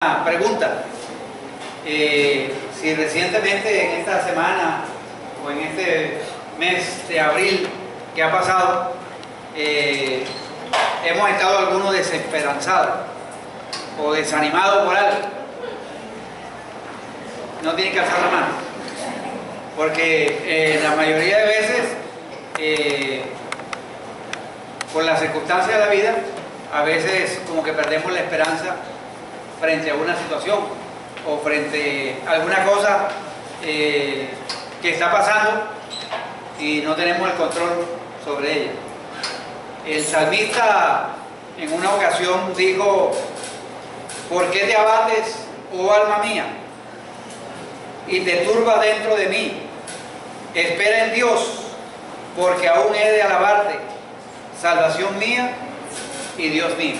Una pregunta, si recientemente en esta semana o en este mes de abril que ha pasado, hemos estado algunos desesperanzados o desanimados por algo. No tienen que alzar la mano, porque la mayoría de veces, por las circunstancias de la vida, a veces como que perdemos la esperanza frente a una situación o frente a alguna cosa que está pasando y no tenemos el control sobre ella. El salmista en una ocasión dijo: ¿por qué te abates, oh alma mía, y te turba dentro de mí? Espera en Dios, porque aún he de alabarte, salvación mía y Dios mío.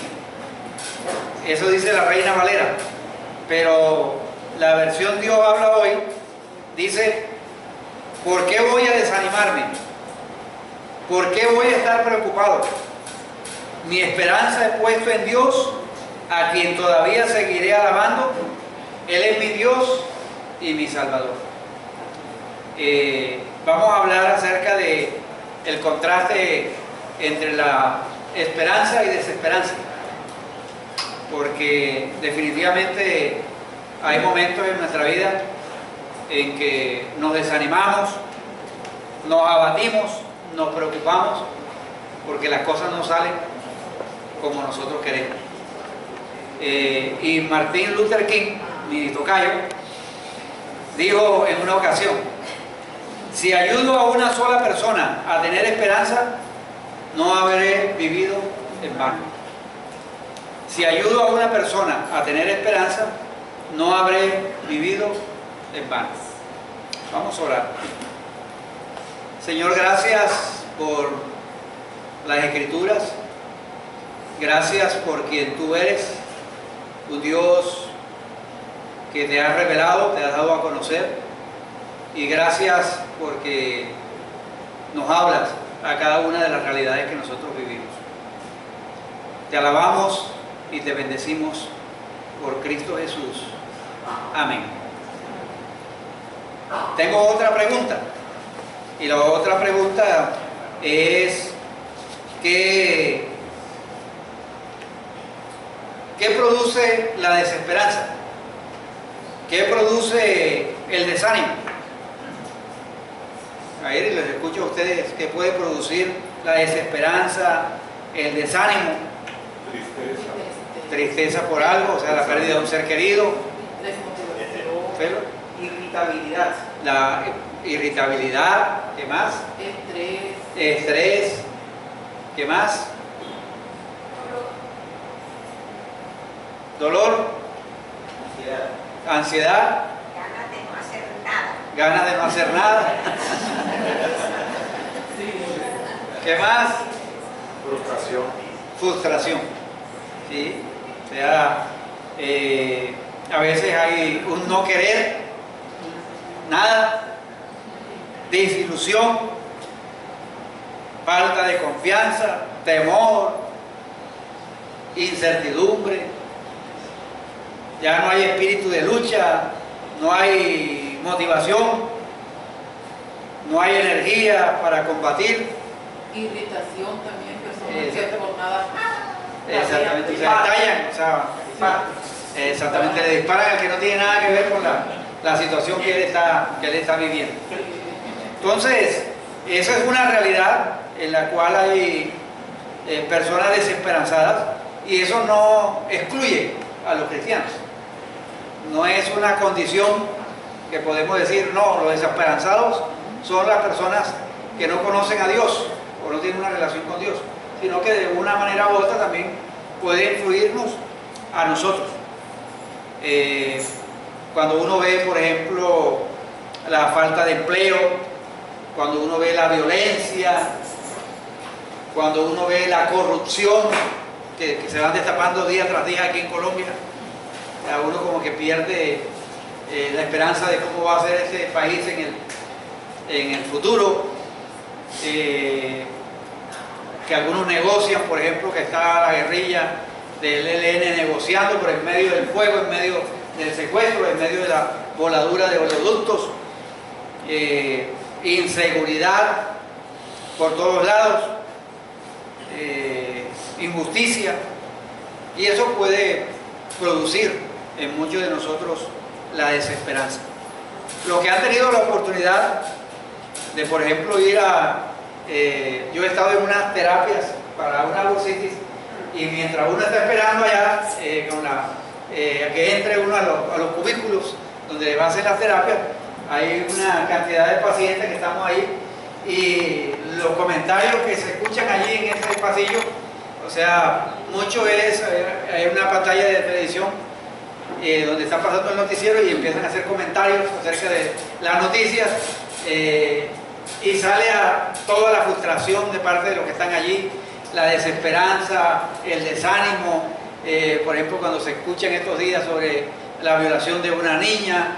Eso dice la Reina Valera, pero la versión Dios habla hoy dice: ¿por qué voy a desanimarme? ¿Por qué voy a estar preocupado? Mi esperanza he puesto en Dios, a quien todavía seguiré alabando. Él es mi Dios y mi Salvador. Vamos a hablar acerca de el contraste entre la esperanza y desesperanza, porque definitivamente hay momentos en nuestra vida en que nos desanimamos, nos abatimos, nos preocupamos porque las cosas no salen como nosotros queremos. Y Martin Luther King, mi tocayo, dijo en una ocasión: si ayudo a una sola persona a tener esperanza, no habré vivido en vano. Si ayudo a una persona a tener esperanza, no habré vivido en vano. Vamos a orar. Señor, gracias por las Escrituras. Gracias por quien tú eres, un Dios que te has revelado, te has dado a conocer. Y gracias porque nos hablas a cada una de las realidades que nosotros vivimos. Te alabamos y te bendecimos por Cristo Jesús. Amén. Tengo otra pregunta. Y la otra pregunta es: ¿qué produce la desesperanza? ¿Qué produce el desánimo? A ver, les escucho a ustedes. ¿Qué puede producir la desesperanza, el desánimo? Tristeza por algo, o sea, la pérdida de un ser querido. Irritabilidad. La irritabilidad, ¿qué más? Estrés. ¿Qué más? Dolor. Ansiedad. Ganas de no hacer nada. ¿Qué más? Frustración. ¿Sí? O sea, a veces hay un no querer nada, desilusión, falta de confianza, temor, incertidumbre. Ya no hay espíritu de lucha, no hay motivación, no hay energía para combatir. Irritación también, personas que por nada. Exactamente, se estallan, o sea, exactamente, le disparan al que no tiene nada que ver con la situación que él está viviendo. Entonces, esa es una realidad en la cual hay personas desesperanzadas, y eso no excluye a los cristianos. No es una condición que podemos decir: no, los desesperanzados son las personas que no conocen a Dios o no tienen una relación con Dios, sino que de una manera u otra también puede influirnos a nosotros. Cuando uno ve, por ejemplo, la falta de empleo, cuando uno ve la violencia, cuando uno ve la corrupción que se van destapando día tras día aquí en Colombia, a uno como que pierde la esperanza de cómo va a ser este país en el futuro. Que algunos negocian, por ejemplo, que está la guerrilla del ELN negociando por en medio del fuego, en medio del secuestro, en medio de la voladura de oleoductos, inseguridad por todos lados, injusticia, y eso puede producir en muchos de nosotros la desesperanza. Los que han tenido la oportunidad de, por ejemplo, ir a... yo he estado en unas terapias para una bursitis, y mientras uno está esperando allá que entre uno a los cubículos donde va a hacer las terapias, hay una cantidad de pacientes que estamos ahí, y los comentarios que se escuchan allí en ese pasillo, o sea, mucho es, hay una pantalla de televisión donde está pasando el noticiero y empiezan a hacer comentarios acerca de las noticias, y sale toda la frustración de parte de los que están allí, la desesperanza, el desánimo, por ejemplo, cuando se escuchan estos días sobre la violación de una niña,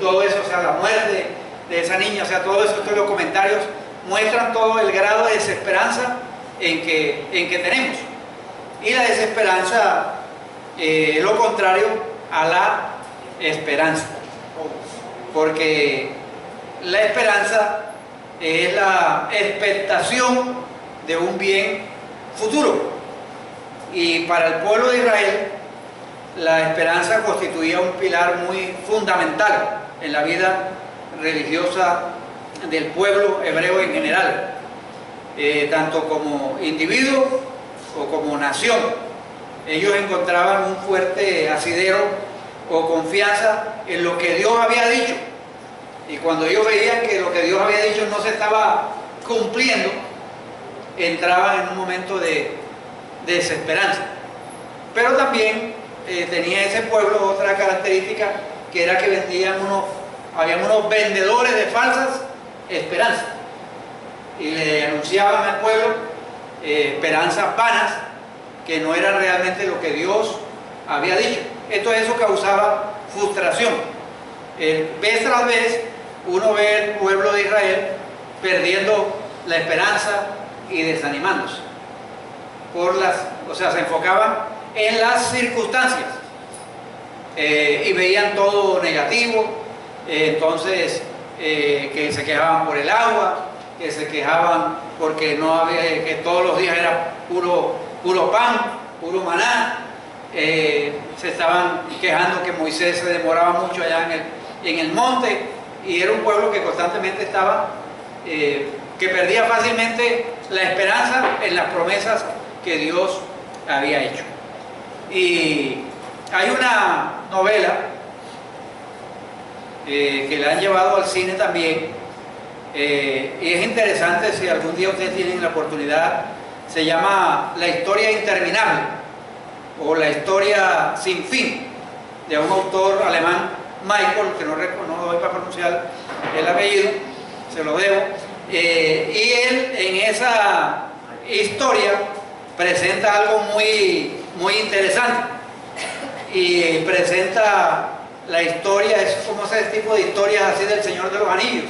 todo eso, o sea, la muerte de esa niña, o sea, todo eso, todos los comentarios muestran todo el grado de desesperanza en que tenemos. Y la desesperanza es lo contrario a la esperanza, porque la esperanza es la expectación de un bien futuro, y para el pueblo de Israel la esperanza constituía un pilar muy fundamental en la vida religiosa del pueblo hebreo en general, tanto como individuo o como nación. Ellos encontraban un fuerte asidero o confianza en lo que Dios había dicho, y cuando ellos veían que lo que Dios había dicho no se estaba cumpliendo, entraban en un momento de desesperanza. Pero también tenía ese pueblo otra característica, que era que habían unos vendedores de falsas esperanzas, y le anunciaban al pueblo esperanzas vanas que no eran realmente lo que Dios había dicho. Eso causaba frustración. Vez tras vez uno ve el pueblo de Israel perdiendo la esperanza y desanimándose o sea, se enfocaban en las circunstancias, y veían todo negativo. Entonces que se quejaban por el agua, que se quejaban porque no había, que todos los días era puro pan, puro maná. Se estaban quejando que Moisés se demoraba mucho allá en el monte, y era un pueblo que constantemente estaba, que perdía fácilmente la esperanza en las promesas que Dios había hecho. Y hay una novela que la han llevado al cine también, y es interesante si algún día ustedes tienen la oportunidad. Se llama La historia interminable, o La historia sin fin, de un autor alemán, Michael, que no doy para pronunciar el apellido, se lo debo, y él en esa historia presenta algo muy interesante, y presenta la historia, es como ese tipo de historias así del Señor de los Anillos,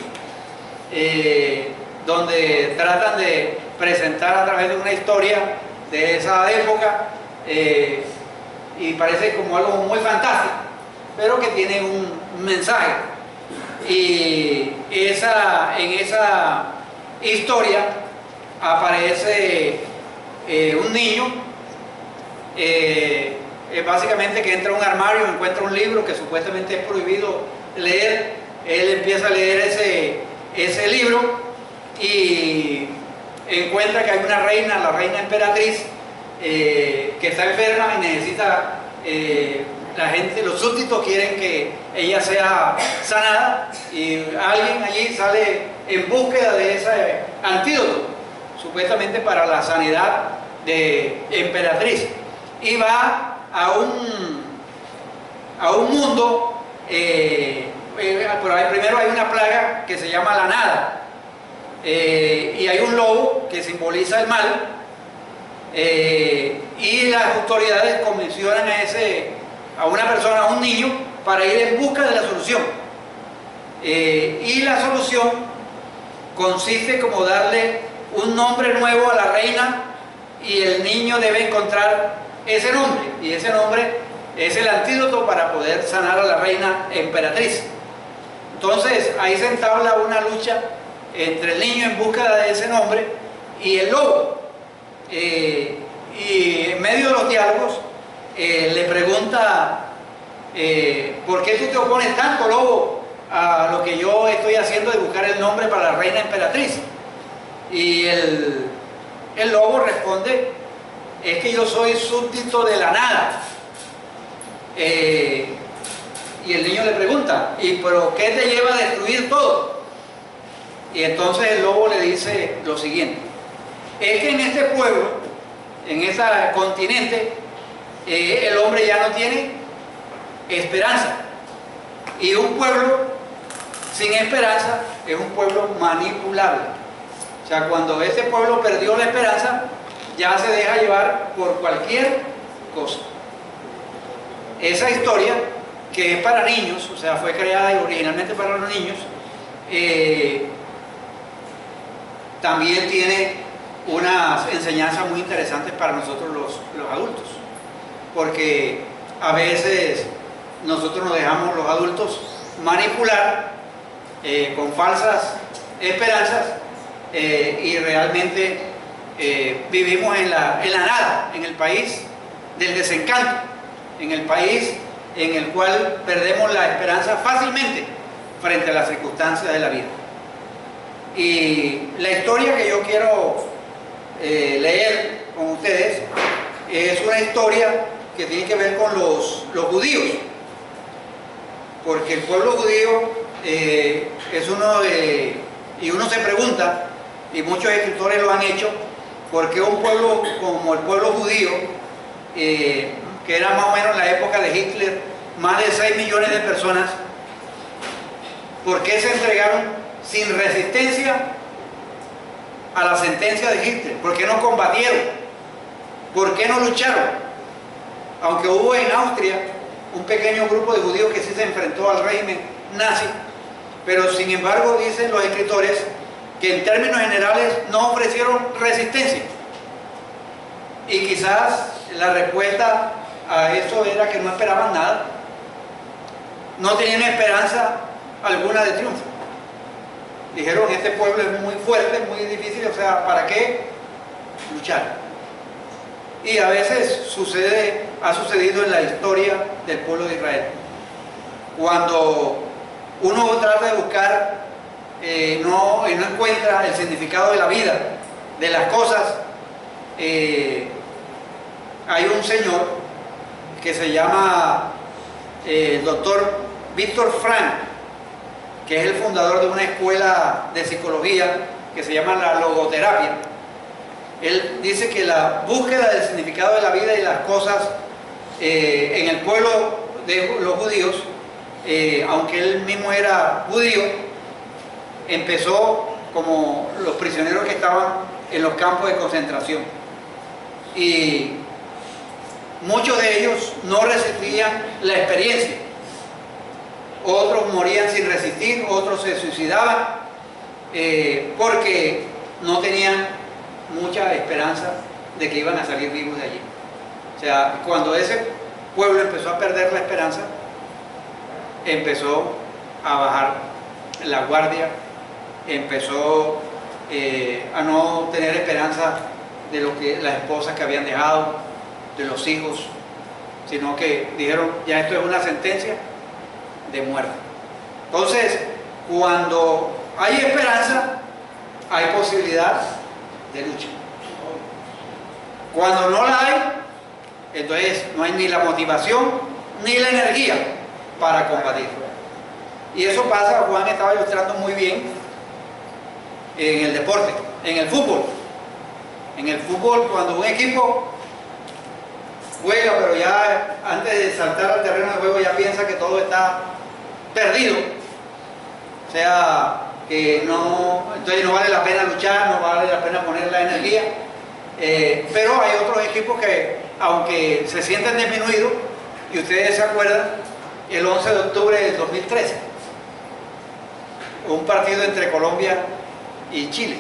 donde tratan de presentar a través de una historia de esa época, y parece como algo muy fantástico, pero que tiene un mensaje. Y en esa historia aparece un niño, básicamente, que entra a un armario, encuentra un libro que supuestamente es prohibido leer. Él empieza a leer ese libro y encuentra que hay una reina, la reina emperatriz, que está enferma y necesita, la gente, los súbditos quieren que ella sea sanada, y alguien allí sale en búsqueda de ese antídoto, supuestamente para la sanidad de emperatriz, y va a un mundo, pero primero hay una plaga que se llama la nada, y hay un lobo que simboliza el mal, y las autoridades comisionan a una persona, a un niño, para ir en busca de la solución, y la solución consiste como darle un nombre nuevo a la reina, y el niño debe encontrar ese nombre, y ese nombre es el antídoto para poder sanar a la reina emperatriz. Entonces ahí se entabla una lucha entre el niño en búsqueda de ese nombre y el lobo. Y en medio de los diálogos le pregunta, ¿por qué tú te opones tanto, lobo, a lo que yo estoy haciendo de buscar el nombre para la reina emperatriz? Y el lobo responde, es que yo soy súbdito de la nada. Y el niño le pregunta, ¿pero qué te lleva a destruir todo? Y entonces el lobo le dice lo siguiente, es que en este pueblo, en este continente, el hombre ya no tiene esperanza. Y un pueblo sin esperanza es un pueblo manipulable. O sea, cuando ese pueblo perdió la esperanza, ya se deja llevar por cualquier cosa. Esa historia, que es para niños, o sea, fue creada originalmente para los niños, también tiene unas enseñanzas muy interesantes para nosotros los adultos, porque a veces nosotros nos dejamos los adultos manipular con falsas esperanzas y realmente vivimos en la nada, en el país del desencanto, en el país en el cual perdemos la esperanza fácilmente frente a las circunstancias de la vida. Y la historia que yo quiero leer con ustedes es una historia que tiene que ver con los judíos, porque el pueblo judío es y uno se pregunta, y muchos escritores lo han hecho, ¿por qué un pueblo como el pueblo judío, que era más o menos en la época de Hitler, más de 6 millones de personas, por qué se entregaron sin resistencia a la sentencia de Hitler? ¿Por qué no combatieron? ¿Por qué no lucharon? Aunque hubo en Austria un pequeño grupo de judíos que sí se enfrentó al régimen nazi, pero sin embargo dicen los escritores que en términos generales no ofrecieron resistencia. Y quizás la respuesta a eso era que no esperaban nada, no tenían esperanza alguna de triunfo. Dijeron, este pueblo es muy fuerte, muy difícil, o sea, ¿para qué luchar? Y a veces ha sucedido en la historia del pueblo de Israel. Cuando uno trata de buscar y no encuentra el significado de la vida, de las cosas, hay un señor que se llama el doctor Víctor Frank, que es el fundador de una escuela de psicología que se llama la logoterapia. Él dice que la búsqueda del significado de la vida y las cosas en el pueblo de los judíos, aunque él mismo era judío, empezó como los prisioneros que estaban en los campos de concentración. Y muchos de ellos no resistían la experiencia. Otros morían sin resistir, otros se suicidaban porque no tenían mucha esperanza de que iban a salir vivos de allí. O sea, cuando ese pueblo empezó a perder la esperanza, empezó a bajar la guardia, empezó a no tener esperanza de lo que las esposas que habían dejado, de los hijos, sino que dijeron, ya esto es una sentencia de muerte. Entonces, cuando hay esperanza, hay posibilidad de lucha. Cuando no la hay, entonces no hay ni la motivación ni la energía para combatir. Y eso pasa, Juan estaba ilustrando muy bien, en el deporte, en el fútbol. En el fútbol, cuando un equipo juega, pero ya antes de saltar al terreno de juego ya piensa que todo está perdido, o sea, que no, entonces no vale la pena luchar, no vale la pena poner la energía, pero hay otros equipos que, aunque se sienten disminuidos, y ustedes se acuerdan, el 11 de octubre del 2013, un partido entre Colombia y Chile,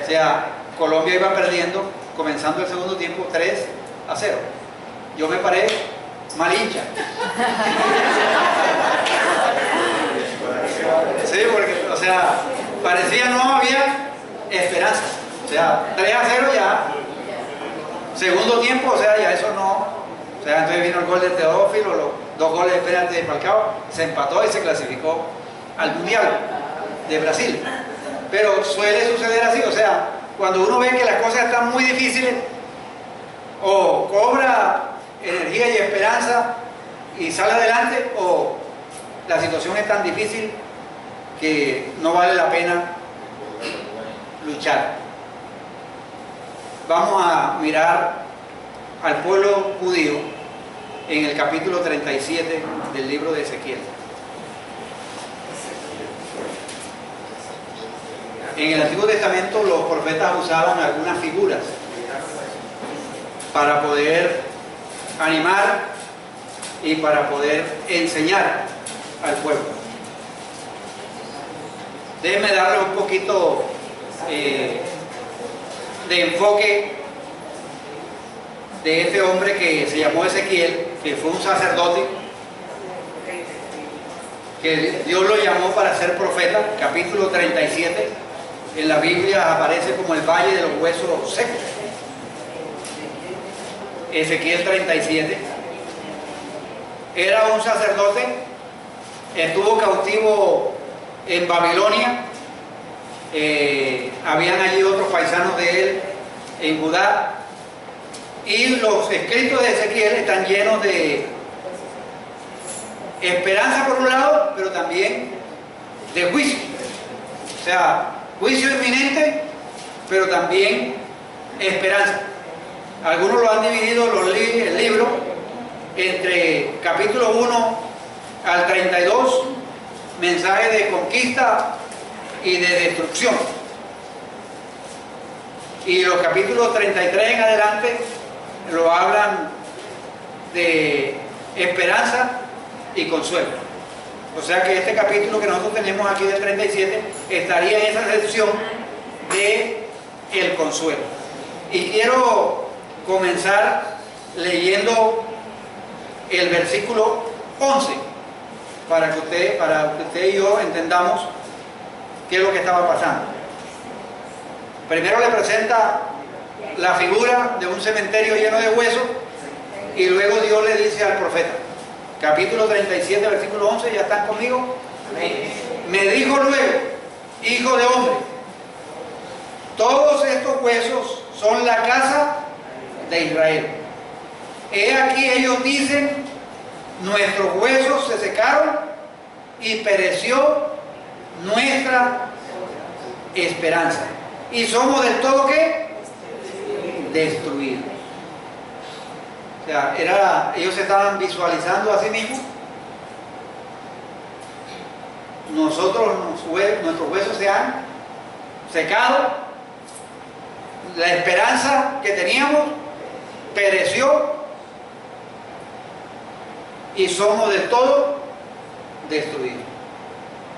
o sea, Colombia iba perdiendo, comenzando el segundo tiempo 3-0, acero. Yo me paré mal hincha. Sí, porque, o sea, parecía no había esperanza. O sea, 3-0 ya. Segundo tiempo, o sea, ya eso no. O sea, entonces vino el gol de Teófilo, los 2 goles de penalti de Falcao, se empató y se clasificó al Mundial de Brasil. Pero suele suceder así, o sea, cuando uno ve que las cosas están muy difíciles, o cobra energía y esperanza y sale adelante, o la situación es tan difícil que no vale la pena luchar. Vamos a mirar al pueblo judío en el capítulo 37 del libro de Ezequiel. En el Antiguo Testamento los profetas usaban algunas figuras para poder animar y para poder enseñar al pueblo. Déjenme darle un poquito de enfoque de este hombre que se llamó Ezequiel, que fue un sacerdote, que Dios lo llamó para ser profeta. Capítulo 37 en la Biblia aparece como el valle de los huesos secos. Ezequiel 37. Era un sacerdote, estuvo cautivo en Babilonia, habían allí otros paisanos de él en Judá, y los escritos de Ezequiel están llenos de esperanza por un lado, pero también de juicio. O sea, juicio inminente, pero también esperanza. Algunos lo han dividido el libro entre capítulo 1 al 32, mensaje de conquista y de destrucción. Y los capítulos 33 en adelante lo hablan de esperanza y consuelo. O sea que este capítulo que nosotros tenemos aquí del 37 estaría en esa sección de el consuelo. Y quiero comenzar leyendo el versículo 11 para que usted y yo entendamos qué es lo que estaba pasando. Primero le presenta la figura de un cementerio lleno de huesos y luego Dios le dice al profeta, capítulo 37, versículo 11, ¿ya están conmigo? Me dijo luego, hijo de hombre, todos estos huesos son la casa de Israel. He aquí ellos dicen, nuestros huesos se secaron y pereció nuestra esperanza. Y somos del todo ¿qué? Destruidos. O sea, ellos se estaban visualizando a sí mismos. Nuestros huesos se han secado. La esperanza que teníamos pereció y somos del todo destruidos.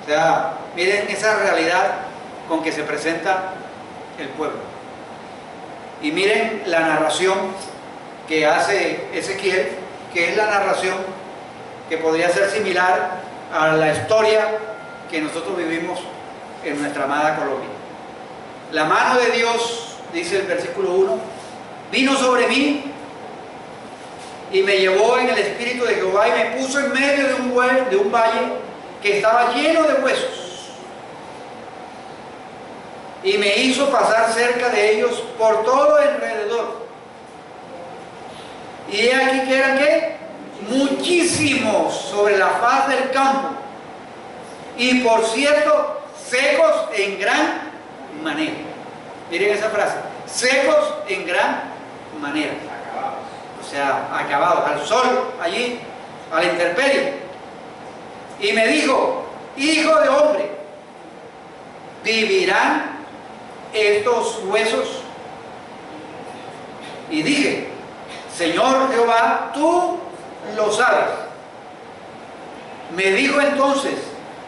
O sea, miren esa realidad con que se presenta el pueblo. Y miren la narración que hace Ezequiel, que es la narración que podría ser similar a la historia que nosotros vivimos en nuestra amada Colombia. La mano de Dios, dice el versículo 1, vino sobre mí y me llevó en el espíritu de Jehová y me puso en medio de un valle que estaba lleno de huesos. Y me hizo pasar cerca de ellos por todo alrededor. Y he aquí que eran ¿qué? Muchísimos sobre la faz del campo. Y por cierto, secos en gran manera. Miren esa frase, secos en gran manera. O sea, acabados, al sol, allí, a la intemperie. Y me dijo, hijo de hombre, ¿vivirán estos huesos? Y dije, Señor Jehová, tú lo sabes. Me dijo entonces,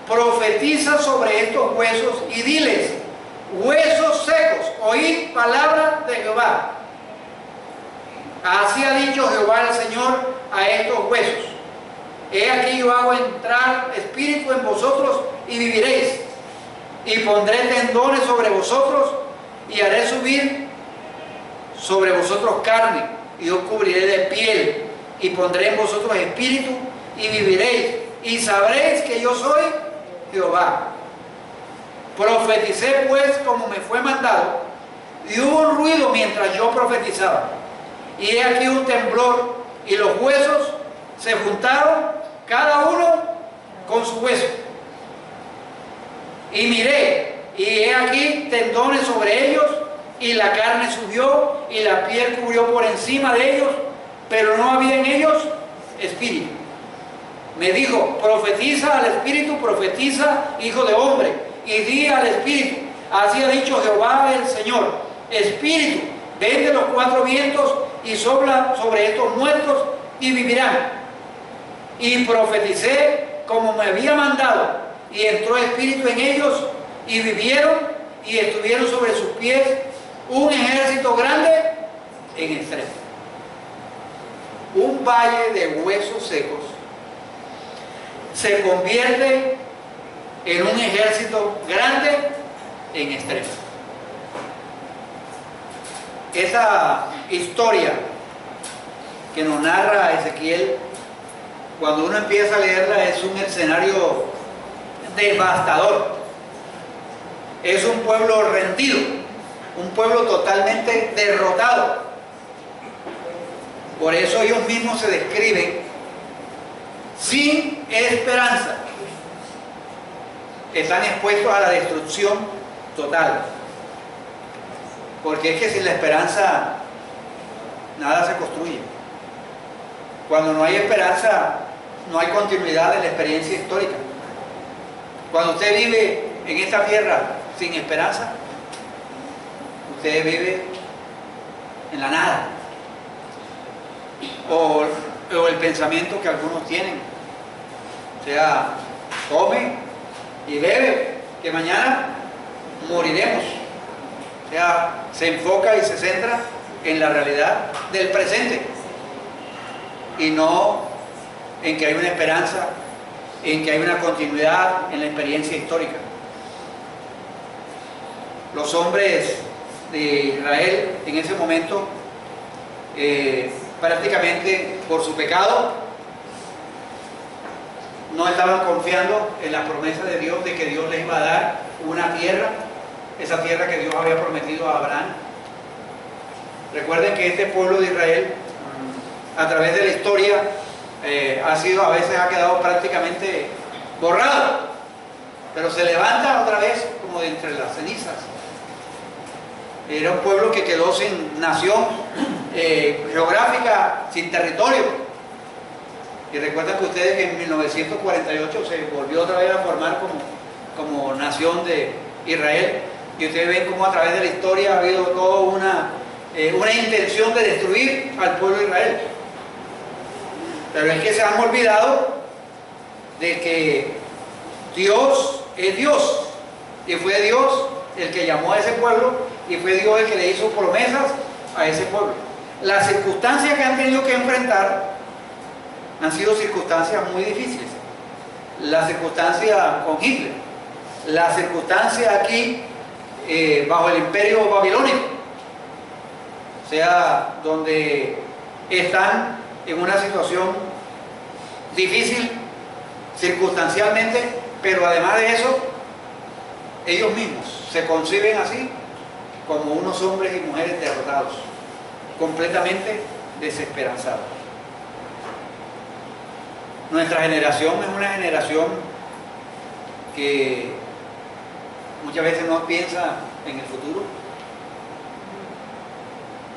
profetiza sobre estos huesos y diles, huesos secos, oíd palabra de Jehová. Así ha dicho Jehová el Señor a estos huesos. He aquí yo hago entrar espíritu en vosotros y viviréis. Y pondré tendones sobre vosotros y haré subir sobre vosotros carne y os cubriré de piel y pondré en vosotros espíritu y viviréis y sabréis que yo soy Jehová. Profeticé pues como me fue mandado y hubo un ruido mientras yo profetizaba y he aquí un temblor y los huesos se juntaron cada uno con su hueso. Y miré, y he aquí tendones sobre ellos, y la carne subió, y la piel cubrió por encima de ellos, pero no había en ellos espíritu. Me dijo, profetiza al espíritu, profetiza, hijo de hombre, y di al espíritu, así ha dicho Jehová el Señor, espíritu, ven de los cuatro vientos, y sopla sobre estos muertos, y vivirán. Y profeticé como me había mandado, y entró espíritu en ellos, y vivieron, y estuvieron sobre sus pies un ejército grande en extremo. Un valle de huesos secos se convierte en un ejército grande en extremo. Esa historia que nos narra Ezequiel, cuando uno empieza a leerla, es un escenario devastador. Es un pueblo rendido, un pueblo totalmente derrotado. Por eso ellos mismos se describen sin esperanza. Están expuestos a la destrucción total. Porque es que sin la esperanza nada se construye. Cuando no hay esperanza, no hay continuidad en la experiencia histórica. Cuando usted vive en esta tierra sin esperanza, usted vive en la nada. O el pensamiento que algunos tienen. O sea, come y bebe, que mañana moriremos. O sea, se enfoca y se centra en la realidad del presente y no en que hay una esperanza, en que hay una continuidad en la experiencia histórica. Los hombres de Israel en ese momento, prácticamente por su pecado, no estaban confiando en la promesa de Dios de que Dios les iba a dar una tierra, esa tierra que Dios había prometido a Abraham. Recuerden que este pueblo de Israel, a través de la historia, a veces ha quedado prácticamente borrado, pero se levanta otra vez como de entre las cenizas. Era un pueblo que quedó sin nación geográfica, sin territorio. Y recuerdan que ustedes que en 1948 se volvió otra vez a formar como nación de Israel. Y ustedes ven cómo a través de la historia ha habido toda una intención de destruir al pueblo de Israel. Pero es que se han olvidado de que Dios es Dios. Y fue Dios el que llamó a ese pueblo y fue Dios el que le hizo promesas a ese pueblo. Las circunstancias que han tenido que enfrentar han sido circunstancias muy difíciles. La circunstancia con Hitler, la circunstancia aquí bajo el imperio babilónico, o sea, donde están en una situación difícil circunstancialmente, pero además de eso, ellos mismos se conciben así como unos hombres y mujeres derrotados, completamente desesperanzados. Nuestra generación es una generación que muchas veces no piensa en el futuro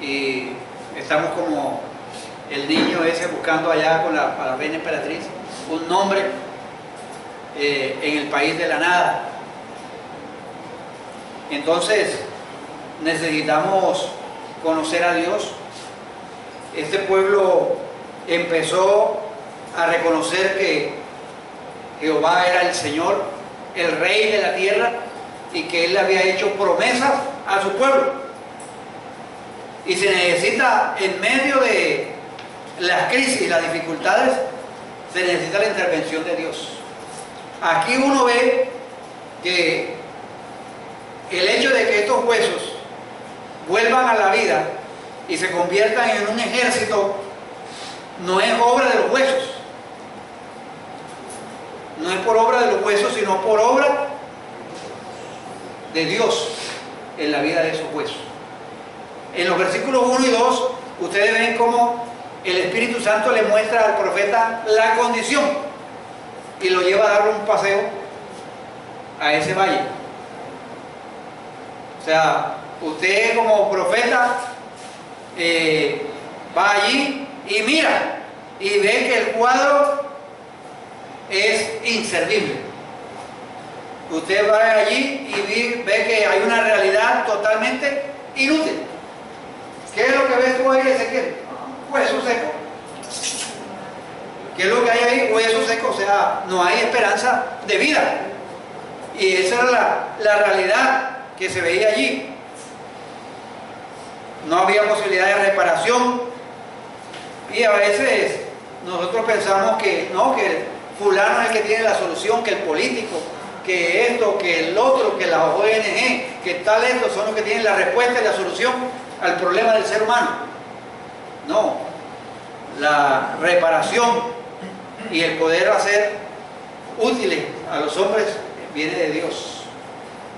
y estamos como el niño ese buscando allá con la reina emperatriz un nombre en el país de la nada. Entonces necesitamos conocer a Dios. Este pueblo empezó a reconocer que Jehová era el Señor, el Rey de la tierra, y que Él le había hecho promesas a su pueblo. Y se necesita, en medio de las crisis y las dificultades, se necesita la intervención de Dios. Aquí uno ve que el hecho de que estos huesos vuelvan a la vida y se conviertan en un ejército no es obra de los huesos. No es por obra de los huesos, sino por obra de Dios en la vida de esos huesos. En los versículos 1 y 2, ustedes ven cómo el Espíritu Santo le muestra al profeta la condición y lo lleva a darle un paseo a ese valle. O sea, usted como profeta va allí y mira y ve que el cuadro es inservible. Usted va allí y ve que hay una realidad totalmente inútil. ¿Qué es lo que ves tú ahí, Ezequiel? Hueso seco. ¿Qué es lo que hay ahí? Hueso seco, o sea, no hay esperanza de vida. Y esa era la realidad que se veía allí. No había posibilidad de reparación. Y a veces nosotros pensamos que no, que fulano es el que tiene la solución, que el político, que esto, que el otro, que la ONG, que tal esto, son los que tienen la respuesta y la solución al problema del ser humano. No, la reparación y el poder hacer útiles a los hombres viene de Dios.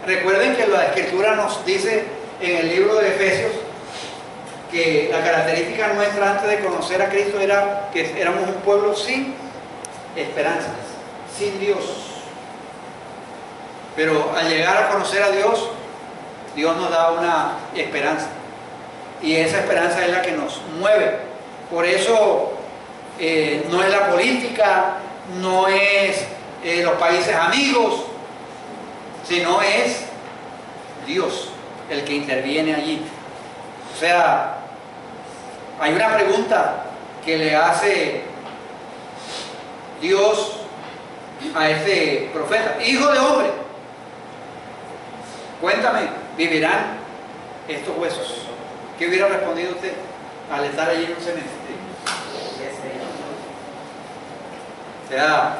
Recuerden que la Escritura nos dice en el libro de Efesios que la característica nuestra antes de conocer a Cristo era que éramos un pueblo sin esperanzas, sin Dios. Pero al llegar a conocer a Dios, Dios nos da una esperanza. Y esa esperanza es la que nos mueve. Por eso no es la política, no es los países amigos, sino es Dios el que interviene allí. O sea, hay una pregunta que le hace Dios a este profeta: hijo de hombre, cuéntame, ¿vivirán estos huesos? ¿Qué hubiera respondido usted al estar allí en un cementerio? O sea,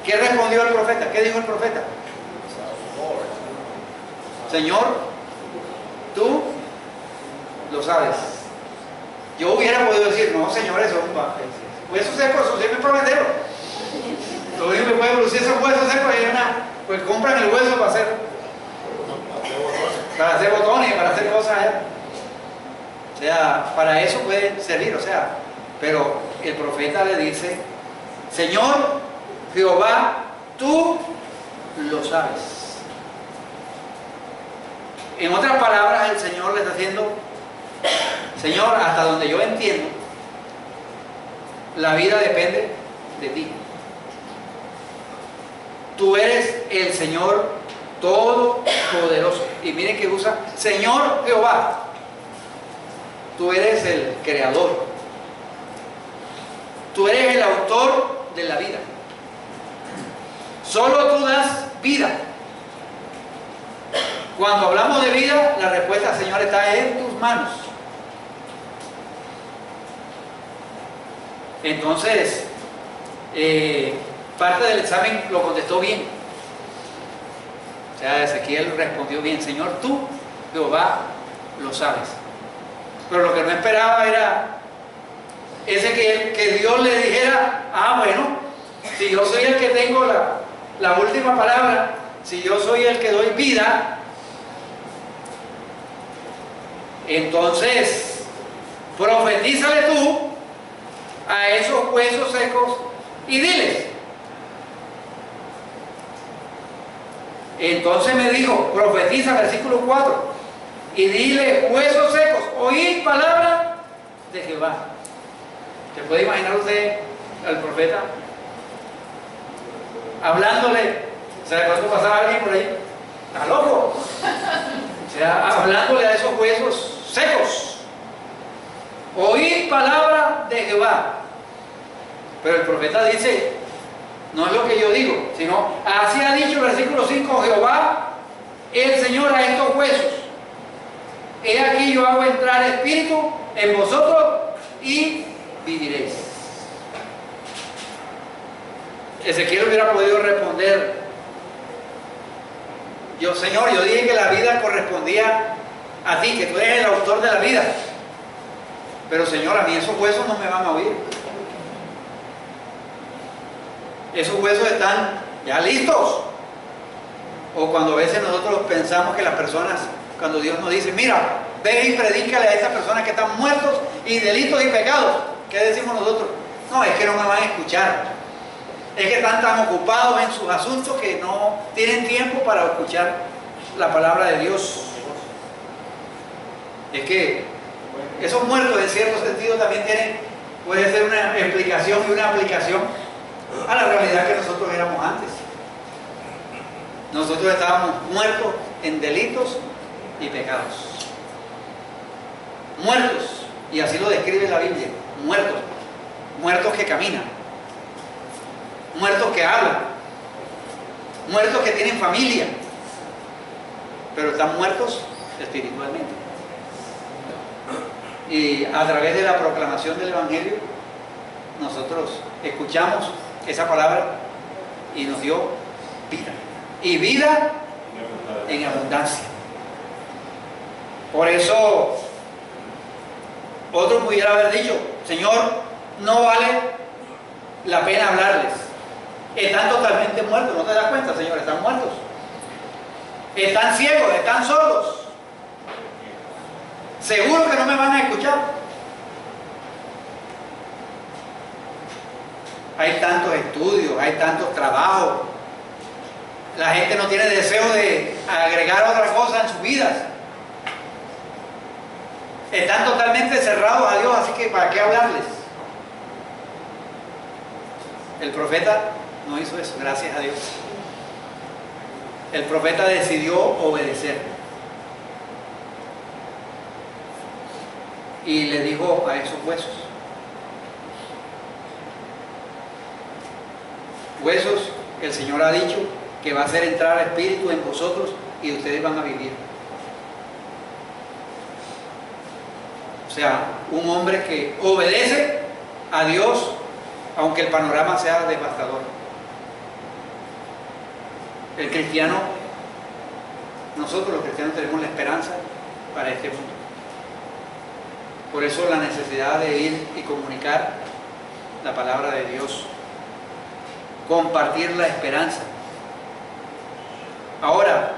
¿qué respondió el profeta? ¿Qué dijo el profeta? Señor, tú lo sabes. Yo hubiera podido decir, no, Señor, eso es un hueso seco, eso sirve para venderlo. Lo único que puede producir esos huesos secos es pues compran el hueso para hacer botones, para hacer cosas allá. O sea, para eso puede servir, o sea, pero el profeta le dice, Señor Jehová, tú lo sabes. En otras palabras, el Señor le está diciendo, Señor, hasta donde yo entiendo, la vida depende de ti. Tú eres el Señor Todopoderoso. Y miren que usa Señor Jehová. Tú eres el creador. Tú eres el autor de la vida. Solo tú das vida. Cuando hablamos de vida, la respuesta, Señor, está en tus manos. Entonces, parte del examen lo contestó bien. O sea, Ezequiel respondió bien, Señor, tú, Jehová, lo sabes. Pero lo que no esperaba era Ezequiel que Dios le dijera, bueno, si yo soy el que tengo la última palabra, si yo soy el que doy vida, entonces profetízale tú a esos huesos secos y diles. Entonces me dijo, profetiza, versículo 4, y dile, huesos secos, oíd palabra de Jehová. ¿Se puede imaginar usted al profeta hablándole? ¿Sabe cuánto pasaba alguien por ahí? ¿Está loco? O sea, hablándole a esos huesos secos. Oíd palabra de Jehová. Pero el profeta dice, no es lo que yo digo, sino así ha dicho el versículo 5, Jehová, el Señor, a estos huesos. he aquí yo hago entrar espíritu en vosotros y viviréis. Ezequiel hubiera podido responder: yo, Señor, yo dije que la vida correspondía a ti, que tú eres el autor de la vida, pero Señor, a mí esos huesos no me van a oír. Esos huesos están ya listos. O cuando a veces nosotros pensamos que las personas, cuando Dios nos dice: mira, ve y predícale a estas personas que están muertos y delitos y pecados, ¿qué decimos nosotros? No, es que no me van a escuchar, es que están tan ocupados en sus asuntos que no tienen tiempo para escuchar la palabra de Dios. Es que esos muertos en cierto sentido también puede ser una explicación y una aplicación a la realidad que nosotros éramos antes. Nosotros estábamos muertos en delitos y pecados. Muertos, y así lo describe la Biblia: muertos, muertos que caminan, muertos que hablan, muertos que tienen familia, pero están muertos espiritualmente. Y a través de la proclamación del Evangelio, nosotros escuchamos esa palabra y nos dio vida. Y vida en abundancia. Por eso, otro pudiera haber dicho: Señor, no vale la pena hablarles. Están totalmente muertos. ¿No te das cuenta, Señor? Están muertos. Están ciegos, están sordos. Seguro que no me van a escuchar. Hay tantos estudios, hay tantos trabajos. La gente no tiene deseo de agregar otra cosa en sus vidas. Están totalmente cerrados a Dios, así que ¿para qué hablarles? El profeta no hizo eso, gracias a Dios. El profeta decidió obedecer. Y le dijo a esos huesos: huesos, el Señor ha dicho que va a hacer entrar espíritu en vosotros y ustedes van a vivir. O sea, un hombre que obedece a Dios aunque el panorama sea devastador. El cristiano, nosotros los cristianos tenemos la esperanza para este mundo. Por eso la necesidad de ir y comunicar la palabra de Dios, compartir la esperanza. Ahora,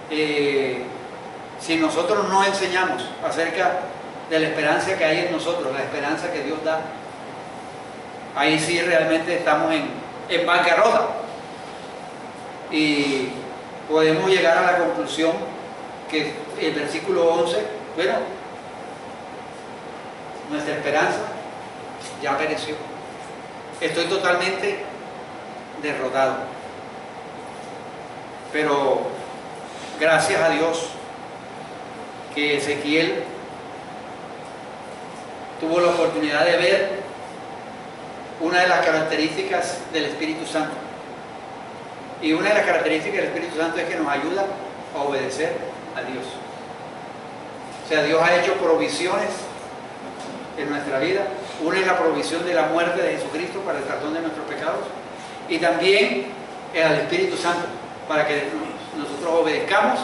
si nosotros no enseñamos acerca de la esperanza que hay en nosotros, la esperanza que Dios da, ahí sí realmente estamos en bancarrota. Y podemos llegar a la conclusión que el versículo 11, bueno, nuestra esperanza ya pereció. Estoy totalmente derrotado. Pero gracias a Dios que Ezequiel tuvo la oportunidad de ver una de las características del Espíritu Santo. Y una de las características del Espíritu Santo es que nos ayuda a obedecer a Dios. O sea, Dios ha hecho provisiones en nuestra vida. Una es la provisión de la muerte de Jesucristo para el perdón de nuestros pecados, y también al Espíritu Santo para que nosotros obedezcamos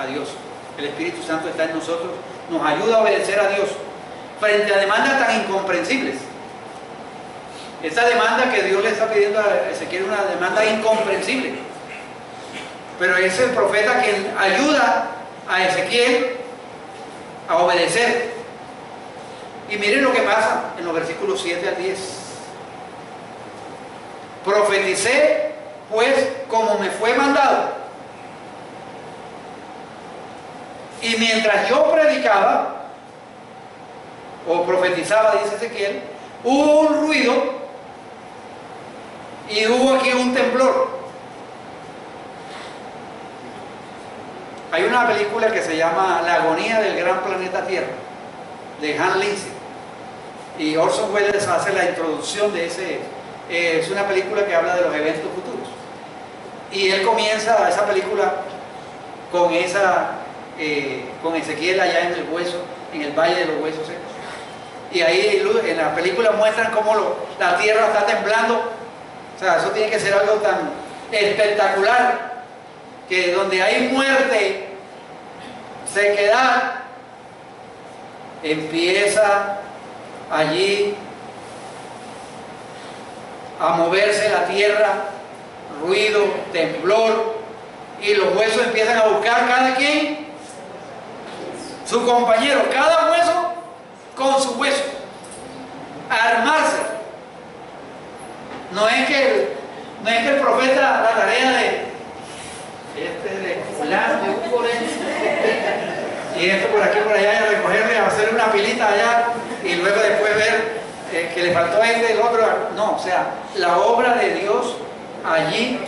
a Dios. El Espíritu Santo está en nosotros, nos ayuda a obedecer a Dios frente a demandas tan incomprensibles. Esta demanda que Dios le está pidiendo a Ezequiel es una demanda incomprensible, pero es el profeta quien ayuda a Ezequiel a obedecer. Y miren lo que pasa en los versículos 7 al 10. Profeticé pues como me fue mandado, y mientras yo predicaba o profetizaba, dice Ezequiel, hubo un ruido y hubo aquí un temblor. Hay una película que se llama La agonía del gran planeta Tierra, de Hans Lindsay, y Orson Welles hace la introducción de ese. Es una película que habla de los eventos futuros, y él comienza esa película con esa con Ezequiel allá en el hueso, en el valle de los huesos secos. Y ahí en la película muestran cómo la tierra está temblando. O sea, eso tiene que ser algo tan espectacular, que donde hay muerte, sequedad, empieza allí a moverse la tierra, ruido, temblor, y los huesos empiezan a buscar cada quien su compañero, cada hueso con su hueso, a armarse. No es que el profeta, la tarea de fulano, de forense, y esto por aquí por allá, y a recogerle, a hacer una pilita allá, y luego después ver que le faltó el otro. No, o sea, la obra de Dios allí,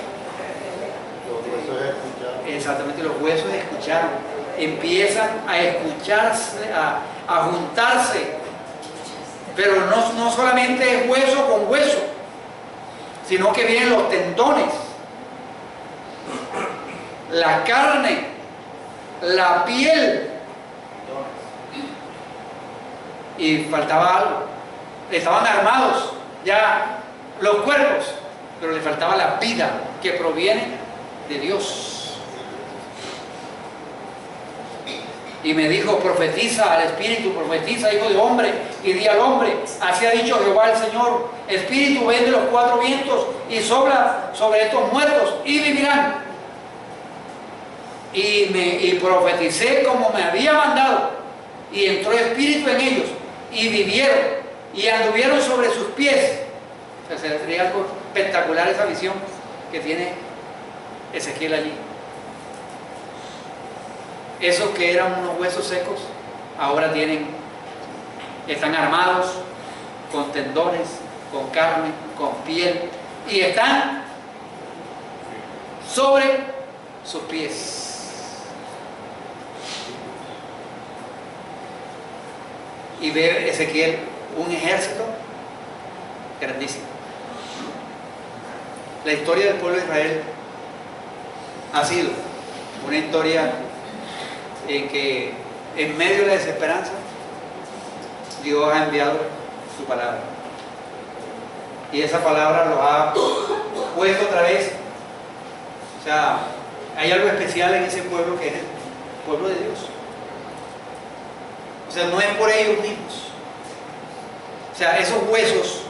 exactamente, los huesos escucharon, empiezan a escucharse, a juntarse, pero no solamente es hueso con hueso, sino que vienen los tendones, la carne, la piel, y faltaba algo. Estaban armados ya los cuerpos, pero le faltaba la vida que proviene de Dios. Y me dijo: profetiza al espíritu, profetiza, hijo de hombre, y di al hombre: así ha dicho Jehová el Señor, espíritu, ven de los cuatro vientos y sopla sobre estos muertos y vivirán. Y profeticé como me había mandado, y entró espíritu en ellos, y vivieron, y anduvieron sobre sus pies. O sea, sería algo espectacular esa visión que tiene Ezequiel allí. Esos que eran unos huesos secos, ahora están armados con tendones, con carne, con piel, y están sobre sus pies. Y ve Ezequiel un ejército grandísimo. La historia del pueblo de Israel ha sido una historia en que en medio de la desesperanza Dios ha enviado su palabra, y esa palabra los ha puesto otra vez. O sea, hay algo especial en ese pueblo, que es el pueblo de Dios. O sea, no es por ellos mismos. O sea, esos huesos,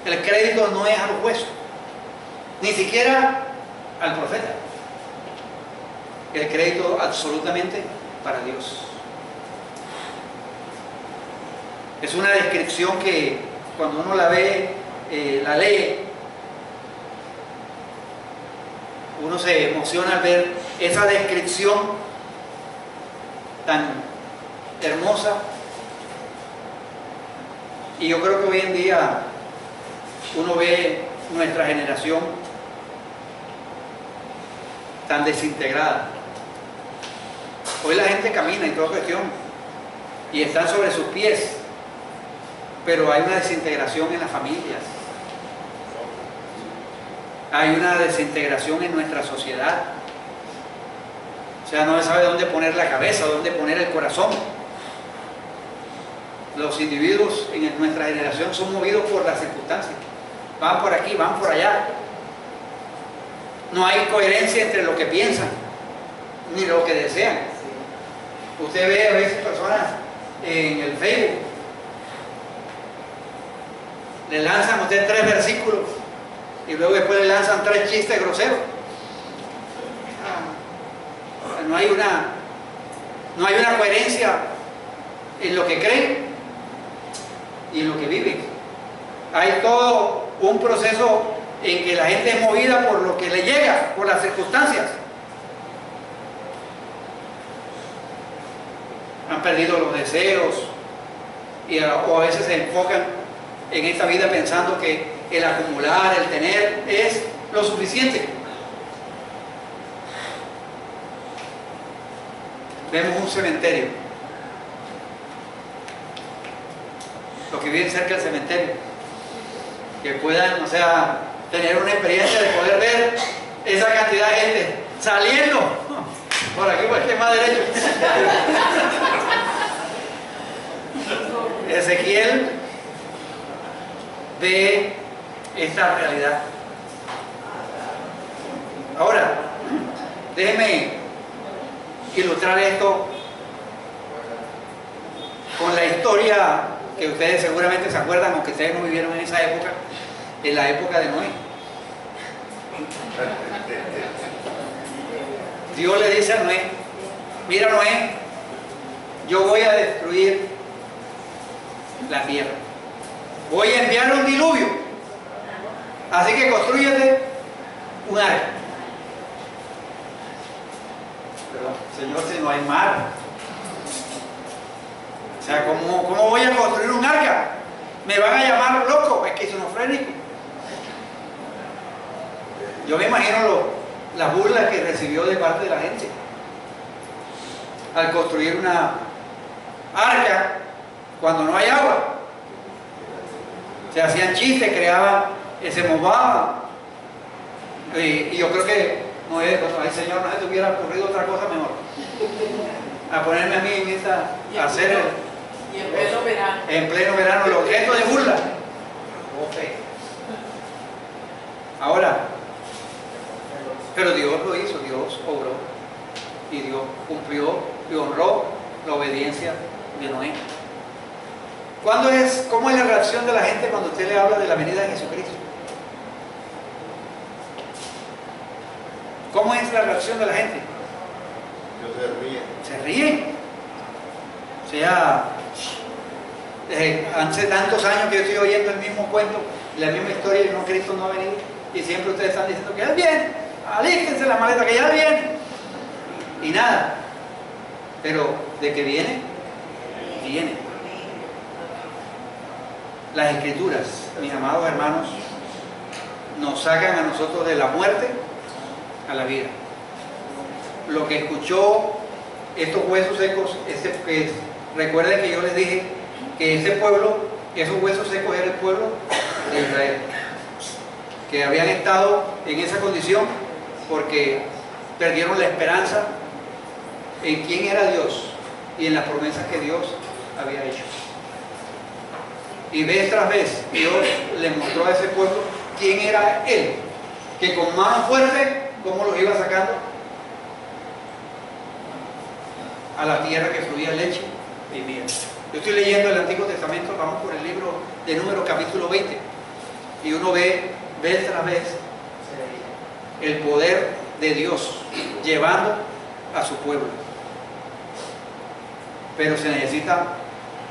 el crédito no es a los huesos, ni siquiera al profeta. El crédito absolutamente para Dios. Es una descripción que cuando uno la ve, la lee, uno se emociona al ver esa descripción tan hermosa. Y yo creo que hoy en día uno ve nuestra generación tan desintegrada. Hoy la gente camina y toda cuestión, y están sobre sus pies, pero hay una desintegración en las familias, hay una desintegración en nuestra sociedad. O sea, no se sabe dónde poner la cabeza, dónde poner el corazón. Los individuos en nuestra generación son movidos por las circunstancias, van por aquí, van por allá. No hay coherencia entre lo que piensan ni lo que desean. Usted ve a veces personas en el Facebook, le lanzan a usted 3 versículos y luego después le lanzan 3 chistes groseros. No hay una coherencia en lo que creen y en lo que viven. Hay todo un proceso en que la gente es movida por lo que le llega, por las circunstancias. Han perdido los deseos, o a veces se enfocan en esta vida pensando que el acumular, el tener es lo suficiente. Vemos un cementerio, los que viven cerca del cementerio, que puedan, o sea, tener una experiencia de poder ver esa cantidad de gente saliendo Por aquí pues que más derecho. Ezequiel ve esta realidad. Ahora, déjenme ilustrar esto con la historia que ustedes seguramente se acuerdan, aunque ustedes no vivieron en esa época, en la época de Noé. Dios le dice a Noé: mira, Noé, yo voy a destruir la tierra, voy a enviar un diluvio, así que constrúyete un arca. Pero, Señor, si no hay mar, o sea, ¿cómo voy a construir un arca? Me van a llamar loco, esquizofrénico. Yo me imagino las burlas que recibió de parte de la gente al construir una arca cuando no hay agua. Se hacían chistes, se mofaban. Y yo creo que Noé, ay Señor, no se te hubiera ocurrido otra cosa mejor. A ponerme a mí en esta, a hacer y en pleno verano. En pleno verano, el objeto de burla. Ahora, pero Dios lo hizo, Dios obró. Y Dios cumplió y honró la obediencia de Noé. ¿Cómo es la reacción de la gente cuando usted le habla de la venida de Jesucristo? ¿Cómo es la reacción de la gente? Se ríen. O sea, hace tantos años que yo estoy oyendo el mismo cuento, la misma historia, y no, Cristo no ha venido. Y siempre ustedes están diciendo que ya viene, alístense la maleta, que ya viene. Y nada. Pero de que viene, viene. Las Escrituras, mis amados hermanos, nos sacan a nosotros de la muerte a la vida. Lo que escuchó estos huesos secos, recuerden que yo les dije que ese pueblo, esos huesos secos era el pueblo de Israel, que habían estado en esa condición porque perdieron la esperanza en quién era Dios y en las promesas que Dios había hecho. Y vez tras vez Dios le mostró a ese pueblo quién era Él, que con mano fuerte, cómo los iba sacando a la tierra que fluía leche y miel. Yo estoy leyendo el Antiguo Testamento, vamos por el libro de Números capítulo 20, y uno ve vez tras vez el poder de Dios llevando a su pueblo. Pero se necesita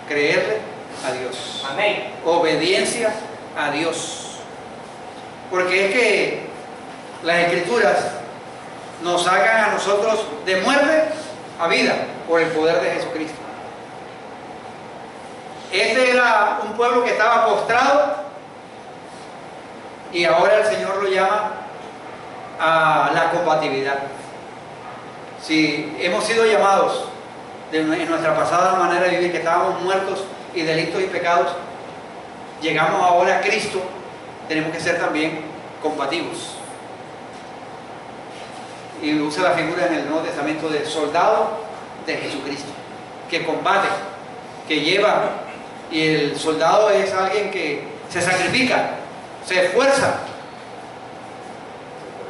creerle a Dios. Amén. Obediencia a Dios. Porque es que las Escrituras nos sacan a nosotros de muerte a vida por el poder de Jesucristo. Este era un pueblo que estaba postrado y ahora el Señor lo llama a la compatibilidad. Si hemos sido llamados en nuestra pasada manera de vivir, que estábamos muertos y delitos y pecados, llegamos ahora a Cristo, tenemos que ser también compatibles. Y usa la figura en el Nuevo Testamento del soldado de Jesucristo, que combate, que lleva, y el soldado es alguien que se sacrifica, se esfuerza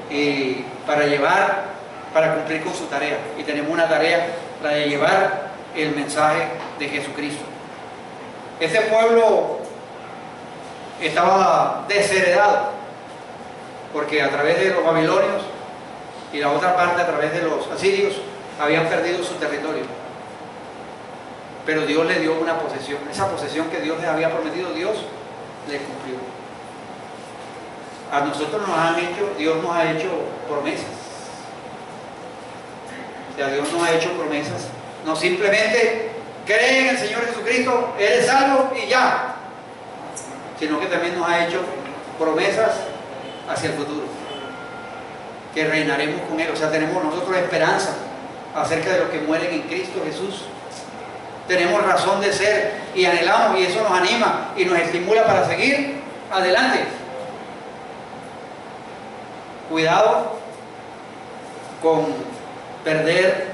y para cumplir con su tarea. Y tenemos una tarea, la de llevar el mensaje de Jesucristo. Este pueblo estaba desheredado porque a través de los babilonios y la otra parte a través de los asirios habían perdido su territorio, pero Dios le dio una posesión. Esa posesión que Dios les había prometido, Dios le cumplió. A nosotros Dios nos ha hecho promesas. O sea, Dios nos ha hecho promesas. No simplemente cree en el Señor Jesucristo, eres salvo y ya, sino que también nos ha hecho promesas hacia el futuro, que reinaremos con Él. O sea, tenemos nosotros esperanza acerca de los que mueren en Cristo Jesús. Tenemos razón de ser y anhelamos, y eso nos anima y nos estimula para seguir adelante. Cuidado con perder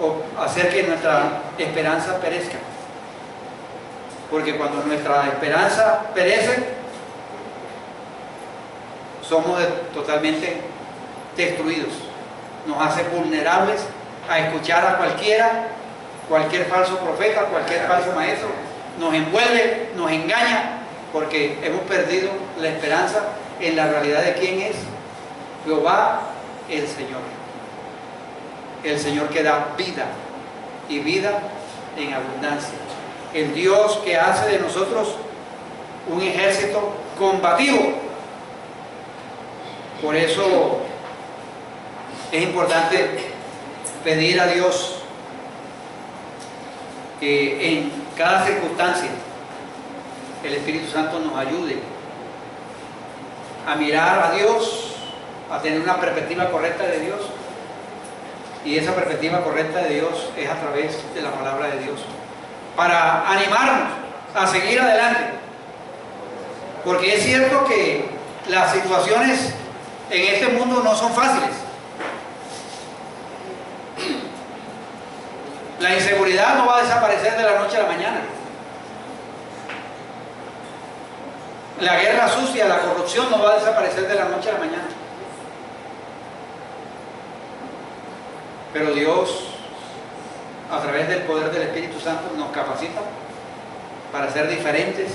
o hacer que nuestra esperanza perezca. Porque cuando nuestra esperanza perece, somos totalmente destruidos. Nos hace vulnerables a escuchar a cualquier falso profeta, cualquier falso maestro. Nos envuelve, nos engaña, porque hemos perdido la esperanza en la realidad de quién es Jehová el Señor. El Señor que da vida y vida en abundancia. El Dios que hace de nosotros un ejército combativo. Por eso es importante pedir a Dios que en cada circunstancia el Espíritu Santo nos ayude a mirar a Dios, a tener una perspectiva correcta de Dios. Y esa perspectiva correcta de Dios es a través de la palabra de Dios, para animarnos a seguir adelante. Porque es cierto que las situaciones en este mundo no son fáciles. La inseguridad no va a desaparecer de la noche a la mañana. La guerra sucia, la corrupción no va a desaparecer de la noche a la mañana. Pero Dios, a través del poder del Espíritu Santo, nos capacita para ser diferentes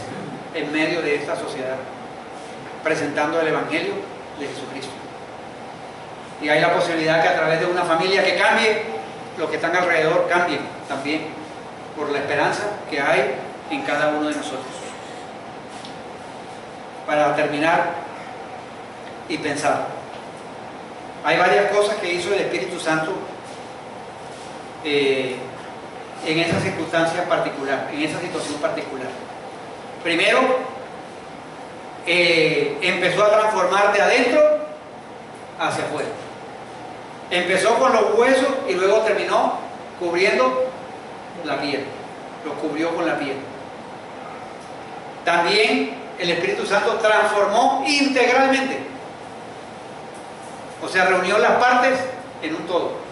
en medio de esta sociedad, presentando el Evangelio de Jesucristo. Y hay la posibilidad que a través de una familia que cambie, los que están alrededor cambien también, por la esperanza que hay en cada uno de nosotros. Para terminar y pensar, hay varias cosas que hizo el Espíritu Santo en esa circunstancia particular, en esa situación particular. Primero, empezó a transformar de adentro hacia afuera. Empezó con los huesos y luego terminó cubriendo la piel. Los cubrió con la piel. También el Espíritu Santo transformó integralmente. O sea, reunió las partes en un todo.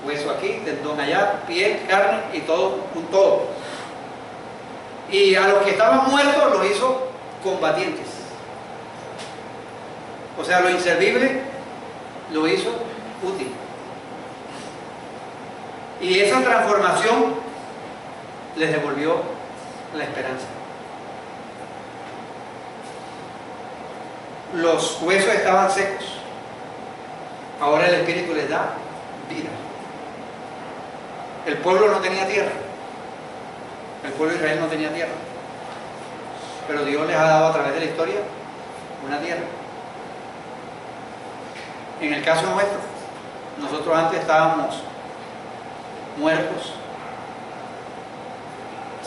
Hueso aquí, tendón allá, piel, carne y todo, un todo. Y a los que estaban muertos los hizo combatientes. O sea, lo inservible lo hizo útil. Y esa transformación les devolvió la esperanza. Los huesos estaban secos. Ahora el Espíritu les da vida. El pueblo no tenía tierra. El pueblo de Israel no tenía tierra. Pero Dios les ha dado a través de la historia una tierra. En el caso nuestro, nosotros antes estábamos muertos,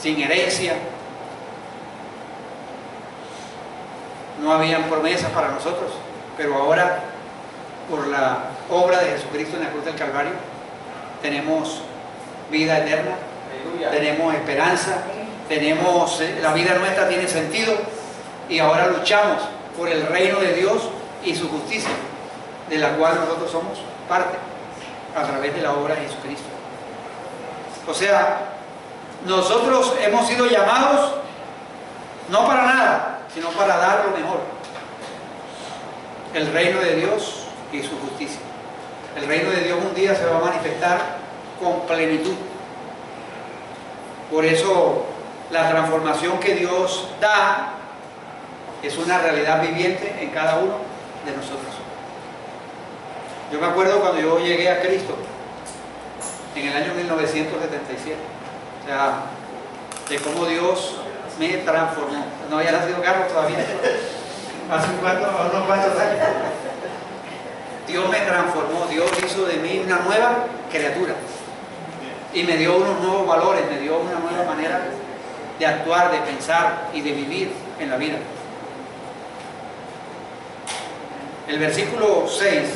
sin herencia, no habían promesas para nosotros, pero ahora, por la obra de Jesucristo en la cruz del Calvario, tenemos vida eterna, tenemos esperanza, la vida nuestra tiene sentido, y ahora luchamos por el reino de Dios y su justicia, de la cual nosotros somos parte a través de la obra de Jesucristo. O sea, nosotros hemos sido llamados no para nada, sino para dar lo mejor: el reino de Dios y su justicia. El reino de Dios un día se va a manifestar con plenitud. Por eso la transformación que Dios da es una realidad viviente en cada uno de nosotros. Yo me acuerdo cuando yo llegué a Cristo en el año 1977, o sea, de cómo Dios me transformó. No había nacido Carlos todavía, hace unos cuantos años. Dios me transformó, Dios hizo de mí una nueva criatura y me dio unos nuevos valores, me dio una nueva manera de actuar, de pensar y de vivir en la vida. El versículo 6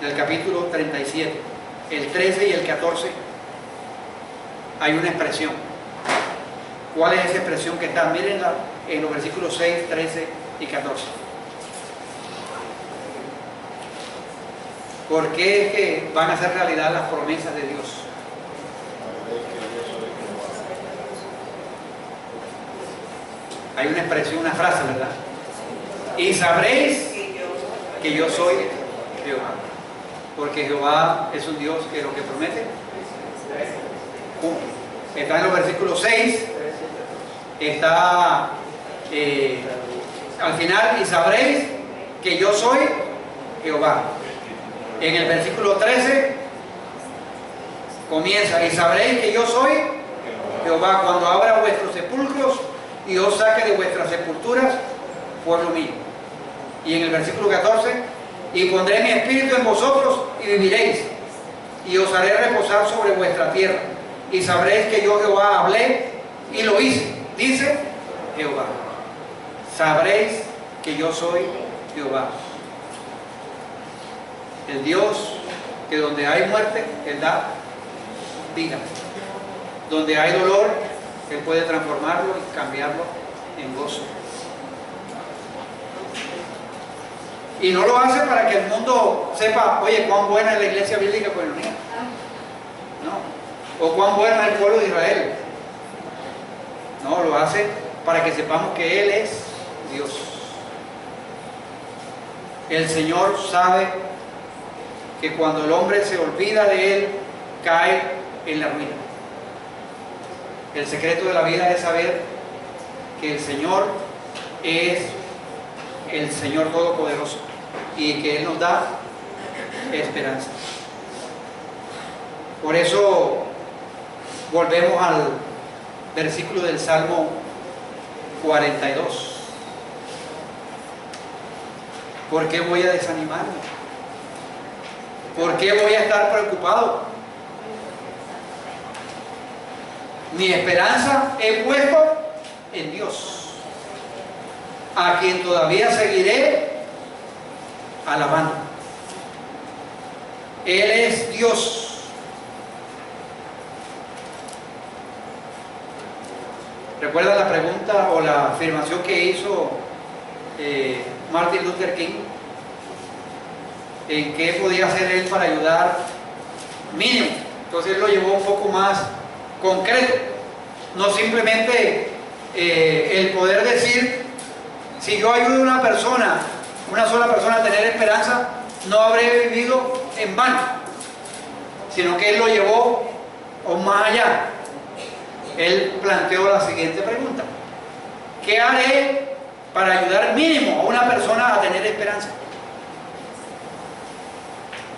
del capítulo 37, el 13 y el 14, hay una expresión. ¿Cuál es esa expresión que está? Mírenla en los versículos 6, 13 y 14. ¿Por qué es que van a ser realidad las promesas de Dios? Hay una expresión, una frase, ¿verdad? Y sabréis que yo soy Jehová. Porque Jehová es un Dios que lo que promete cumple. Está en los versículos 6, está al final, y sabréis que yo soy Jehová. En el versículo 13 comienza, y sabréis que yo soy Jehová cuando abra vuestros sepulcros y os saque de vuestras sepulturas, pueblo mío. Y en el versículo 14, y pondré mi espíritu en vosotros y viviréis, y os haré reposar sobre vuestra tierra, y sabréis que yo Jehová hablé y lo hice, dice Jehová. Sabréis que yo soy Jehová, el Dios que donde hay muerte, Él da vida. Donde hay dolor, Él puede transformarlo y cambiarlo en gozo. Y no lo hace para que el mundo sepa, oye, cuán buena es la iglesia bíblica coinonía. No. O cuán bueno es el pueblo de Israel. No, lo hace para que sepamos que Él es Dios. El Señor sabe que cuando el hombre se olvida de Él, cae en la ruina. El secreto de la vida es saber que el Señor es el Señor Todopoderoso y que Él nos da esperanza. Por eso volvemos al versículo del Salmo 42. ¿Por qué voy a desanimarme? ¿Por qué voy a estar preocupado? Mi esperanza he puesto en Dios, a quien todavía seguiré alabando. Él es Dios. ¿Recuerda la pregunta o la afirmación que hizo Martin Luther King? ¿En qué podía hacer él para ayudar? Mínimo. Entonces él lo llevó un poco más concreto. No simplemente el poder decir, si yo ayudo a una persona, una sola persona a tener esperanza, no habré vivido en vano. Sino que él lo llevó aún más allá. Él planteó la siguiente pregunta: ¿qué haré para ayudar mínimo a una persona a tener esperanza?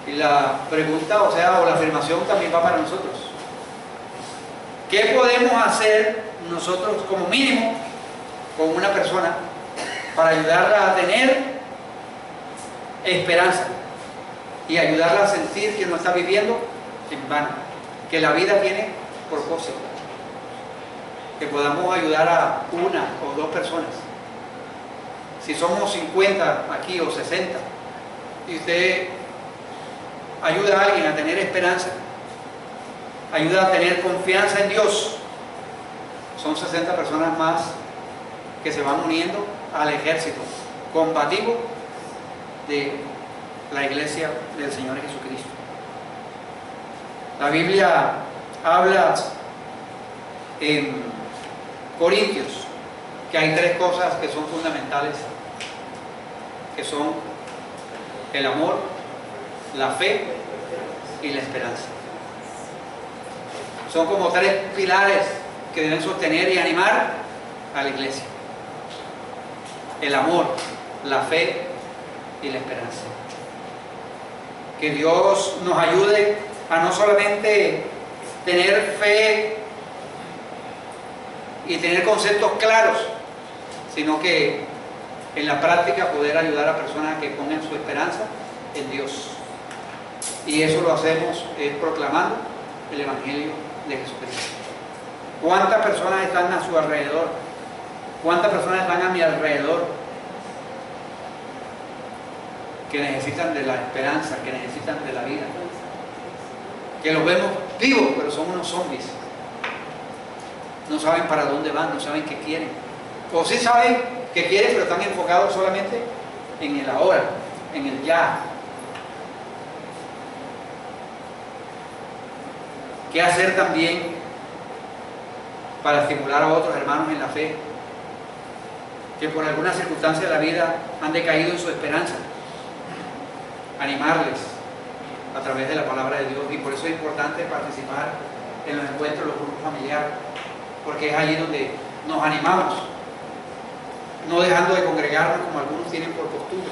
Y la pregunta, o la afirmación también va para nosotros. ¿Qué podemos hacer nosotros como mínimo con una persona para ayudarla a tener esperanza y ayudarla a sentir que no está viviendo en vano, que la vida tiene propósito? Que podamos ayudar a una o dos personas. Si somos 50 aquí o 60 y usted ayuda a alguien a tener esperanza, ayuda a tener confianza en Dios, son 60 personas más que se van uniendo al ejército combativo de la iglesia del Señor Jesucristo. La Biblia habla en Corintios que hay tres cosas que son fundamentales, que son el amor, la fe y la esperanza. Son como tres pilares que deben sostener y animar a la iglesia: el amor, la fe y la esperanza. Que Dios nos ayude a no solamente tener fe y tener conceptos claros, sino que en la práctica poder ayudar a personas que pongan su esperanza en Dios. Y eso lo hacemos proclamando el Evangelio de Jesucristo. ¿Cuántas personas están a su alrededor? ¿Cuántas personas están a mi alrededor que necesitan de la esperanza, que necesitan de la vida? Que los vemos vivos, pero son unos zombies. No saben para dónde van, no saben qué quieren. O sí saben qué quieren, pero están enfocados solamente en el ahora, en el ya. ¿Qué hacer también para estimular a otros hermanos en la fe que por alguna circunstancia de la vida han decaído en su esperanza? Animarles a través de la palabra de Dios, y por eso es importante participar en los encuentros, los grupos familiares, porque es allí donde nos animamos, no dejando de congregarnos como algunos tienen por costumbre,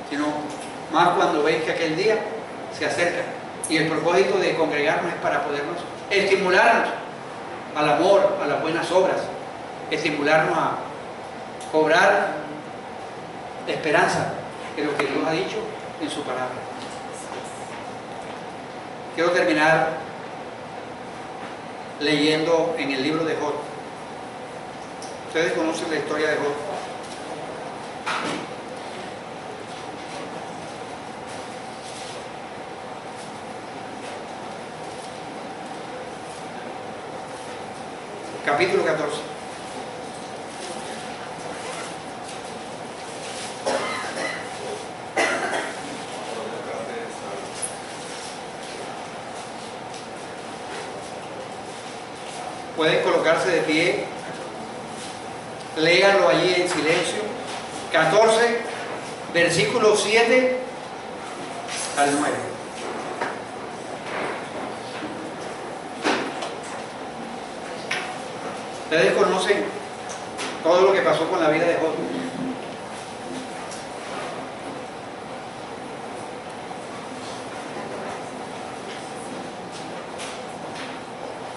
sino más cuando veis que aquel día se acerca. Y el propósito de congregarnos es para podernos estimularnos al amor, a las buenas obras, estimularnos a cobrar esperanza de lo que Dios ha dicho en su palabra. Quiero terminar leyendo en el libro de Job. Ustedes conocen la historia de Job. Capítulo 14. Pueden colocarse de pie, léanlo allí en silencio. 14, versículos 7 al 9. Ustedes conocen todo lo que pasó con la vida de Job.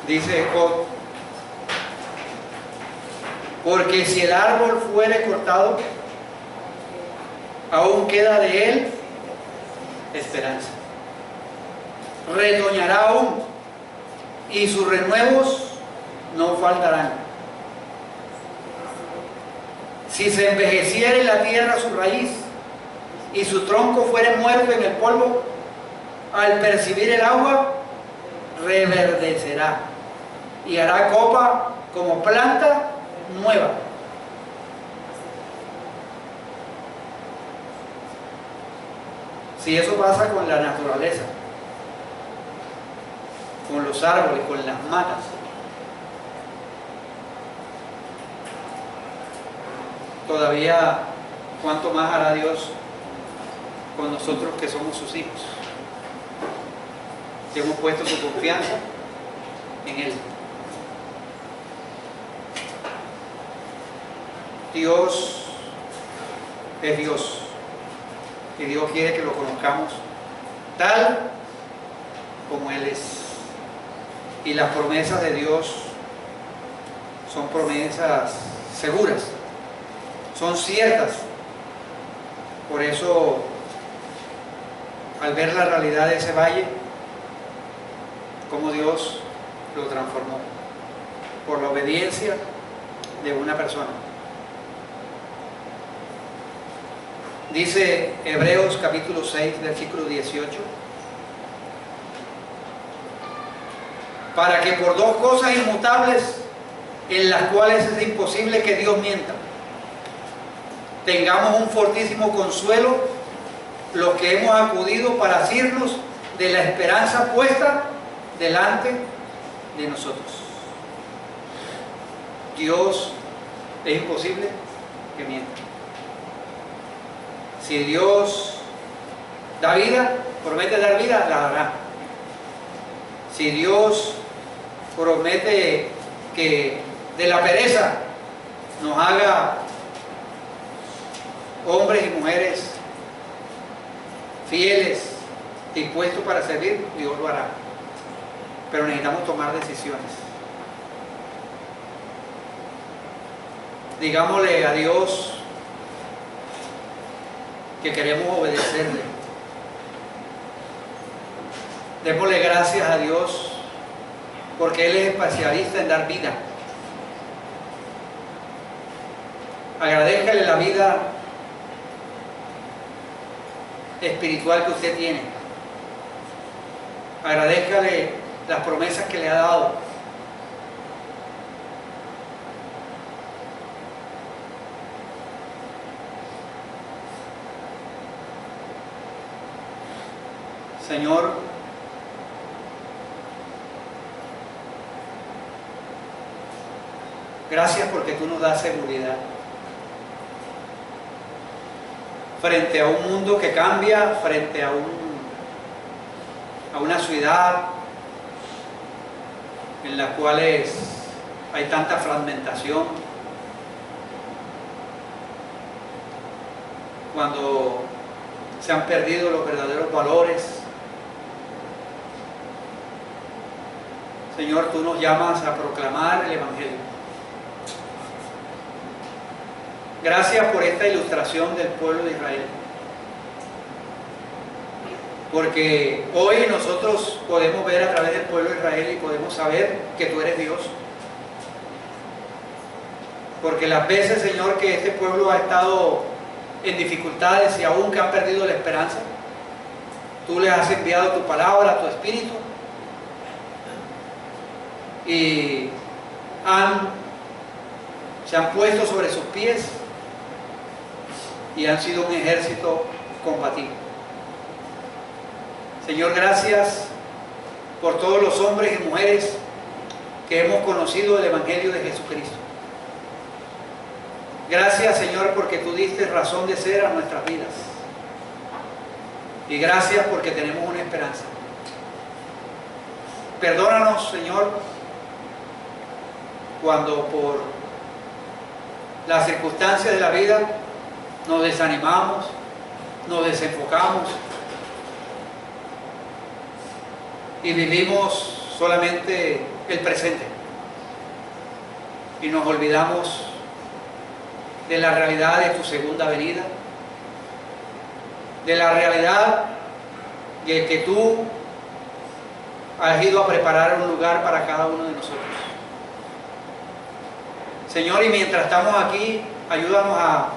Dice Job: porque si el árbol fuere cortado, aún queda de él esperanza. Retoñará aún, y sus renuevos no faltarán. Si se envejeciere la tierra su raíz, y su tronco fuere muerto en el polvo, al percibir el agua, reverdecerá, y hará copa como planta nueva. Si eso pasa con la naturaleza, con los árboles, con las matas, todavía cuánto más hará Dios con nosotros que somos sus hijos, que hemos puesto su confianza en Él. Dios es Dios, y Dios quiere que lo conozcamos tal como Él es. Y las promesas de Dios son promesas seguras, son ciertas. Por eso, al ver la realidad de ese valle, cómo Dios lo transformó por la obediencia de una persona. Dice Hebreos capítulo 6, versículo 18: para que por dos cosas inmutables, en las cuales es imposible que Dios mienta, tengamos un fortísimo consuelo los que hemos acudido para asirnos de la esperanza puesta delante de nosotros. Dios es imposible que mienta. Si Dios da vida, promete dar vida, la dará. Si Dios promete que de la pereza nos haga hombres y mujeres fieles, dispuestos para servir, Dios lo hará. Pero necesitamos tomar decisiones. Digámosle a Dios que queremos obedecerle. Démosle gracias a Dios porque Él es especialista en dar vida. Agradézcale la vida espiritual que usted tiene. Agradézcale las promesas que le ha dado. Señor, Gracias porque tú nos das seguridad. Frente a un mundo que cambia, frente a una ciudad en la cual hay tanta fragmentación, cuando se han perdido los verdaderos valores. Señor, tú nos llamas a proclamar el Evangelio. Gracias por esta ilustración del pueblo de Israel. Porque hoy nosotros podemos ver a través del pueblo de Israel y podemos saber que tú eres Dios. Porque las veces, Señor, que este pueblo ha estado en dificultades y aún que han perdido la esperanza, tú les has enviado tu palabra, tu espíritu, y se han puesto sobre sus pies y han sido un ejército combativo. Señor, gracias por todos los hombres y mujeres que hemos conocido el Evangelio de Jesucristo. Gracias, Señor, porque tú diste razón de ser a nuestras vidas. Y gracias porque tenemos una esperanza. Perdónanos, Señor, cuando por las circunstancias de la vida nos desanimamos, nos desenfocamos y vivimos solamente el presente y nos olvidamos de la realidad de tu segunda venida, de la realidad de que tú has ido a preparar un lugar para cada uno de nosotros. Señor, y mientras estamos aquí, ayúdanos a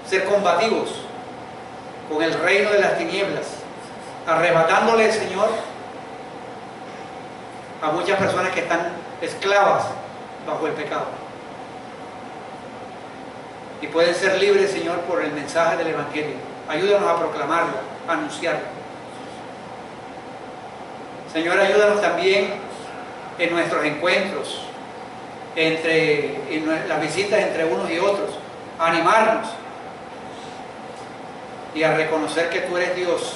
ser combativos con el reino de las tinieblas, arrebatándole, Señor, a muchas personas que están esclavas bajo el pecado. Y pueden ser libres, Señor, por el mensaje del Evangelio. Ayúdanos a proclamarlo, a anunciarlo. Señor, ayúdanos también en nuestros encuentros, en las visitas entre unos y otros, a animarnos y a reconocer que tú eres Dios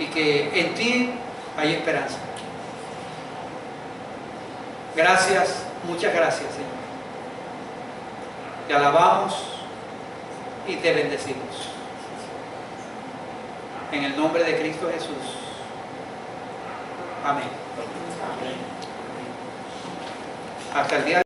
y que en ti hay esperanza. Gracias, muchas gracias, Señor. Te alabamos y te bendecimos. En el nombre de Cristo Jesús. Amén. Hasta el día